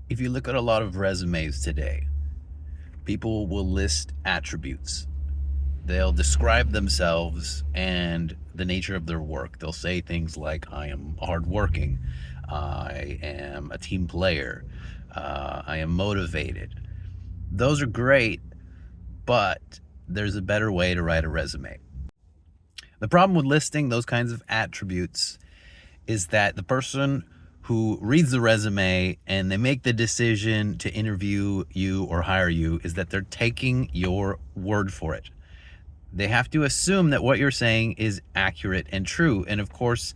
If you look at a lot of resumes today, people will list attributes. They'll describe themselves and the nature of their work. They'll say things like, I am hardworking, I am a team player, I am motivated. Those are great, but there's a better way to write a resume. The problem with listing those kinds of attributes is that the person who reads the resume and they make the decision to interview you or hire you is that they're taking your word for it. They have to assume that what you're saying is accurate and true. And of course,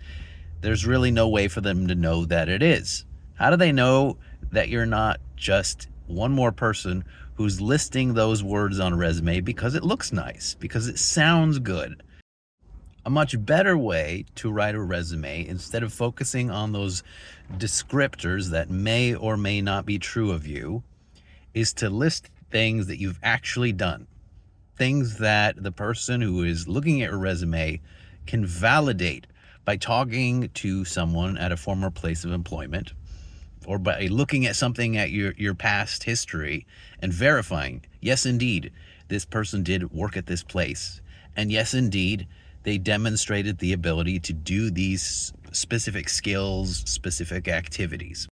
there's really no way for them to know that it is. How do they know that you're not just one more person who's listing those words on a resume because it looks nice, because it sounds good? A much better way to write a resume, instead of focusing on those descriptors that may or may not be true of you, is to list things that you've actually done. Things that the person who is looking at your resume can validate by talking to someone at a former place of employment, or by looking at something at your past history and verifying, yes, indeed, this person did work at this place. And yes, indeed, they demonstrated the ability to do these specific skills, specific activities.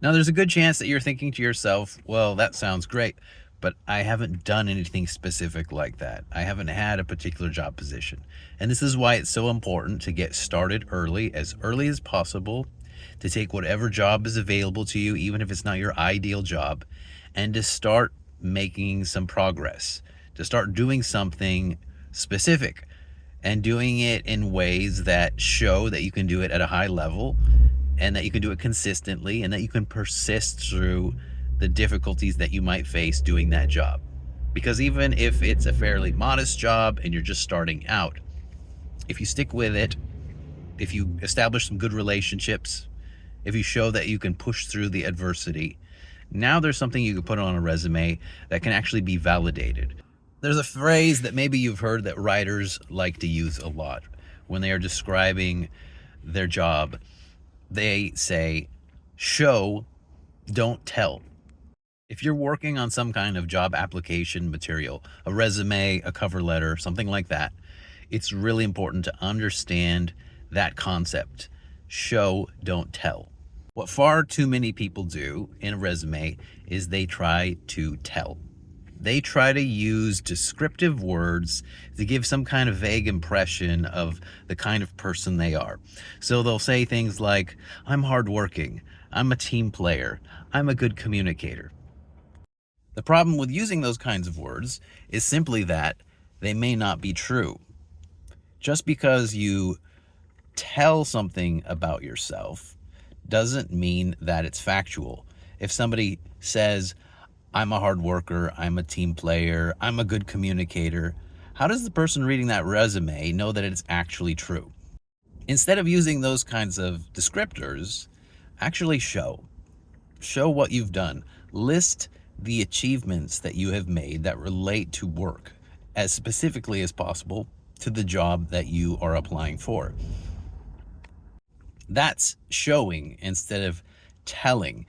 Now, there's a good chance that you're thinking to yourself, well, that sounds great, but I haven't done anything specific like that. I haven't had a particular job position. And this is why it's so important to get started early as possible, to take whatever job is available to you, even if it's not your ideal job, and to start making some progress, to start doing something specific and doing it in ways that show that you can do it at a high level and that you can do it consistently and that you can persist through the difficulties that you might face doing that job. Because even if it's a fairly modest job and you're just starting out, if you stick with it, if you establish some good relationships, if you show that you can push through the adversity, now there's something you can put on a resume that can actually be validated. There's a phrase that maybe you've heard that writers like to use a lot when they are describing their job. They say, show, don't tell. If you're working on some kind of job application material, a resume, a cover letter, something like that, it's really important to understand that concept. Show, don't tell. What far too many people do in a resume is they try to tell. They try to use descriptive words to give some kind of vague impression of the kind of person they are. So they'll say things like, I'm hardworking, I'm a team player, I'm a good communicator. The problem with using those kinds of words is simply that they may not be true. Just because you tell something about yourself doesn't mean that it's factual. If somebody says, I'm a hard worker, I'm a team player, I'm a good communicator, how does the person reading that resume know that it's actually true? Instead of using those kinds of descriptors, actually show. Show what you've done. List the achievements that you have made that relate to work as specifically as possible to the job that you are applying for. That's showing instead of telling.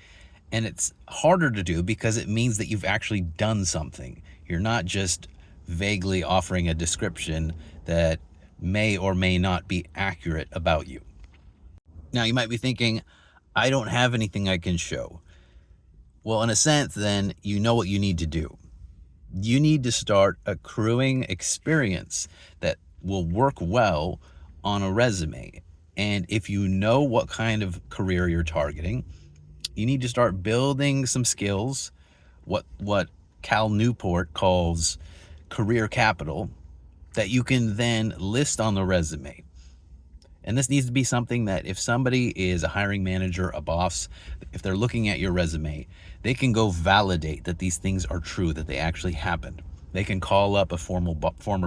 And it's harder to do because it means that you've actually done something. You're not just vaguely offering a description that may or may not be accurate about you. Now, you might be thinking, I don't have anything I can show. Well, in a sense, then you know what you need to do. You need to start accruing experience that will work well on a resume. And if you know what kind of career you're targeting, you need to start building some skills, what Cal Newport calls career capital, that you can then list on the resume. And this needs to be something that if somebody is a hiring manager, a boss, if they're looking at your resume, they can go validate that these things are true, that they actually happened. They can call up a former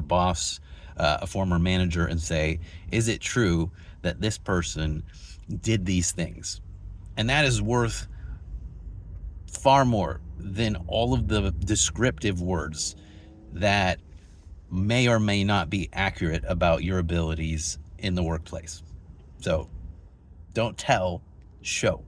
boss, a former manager, and say, is it true that this person did these things? And that is worth far more than all of the descriptive words that may or may not be accurate about your abilities in the workplace. So don't tell, show.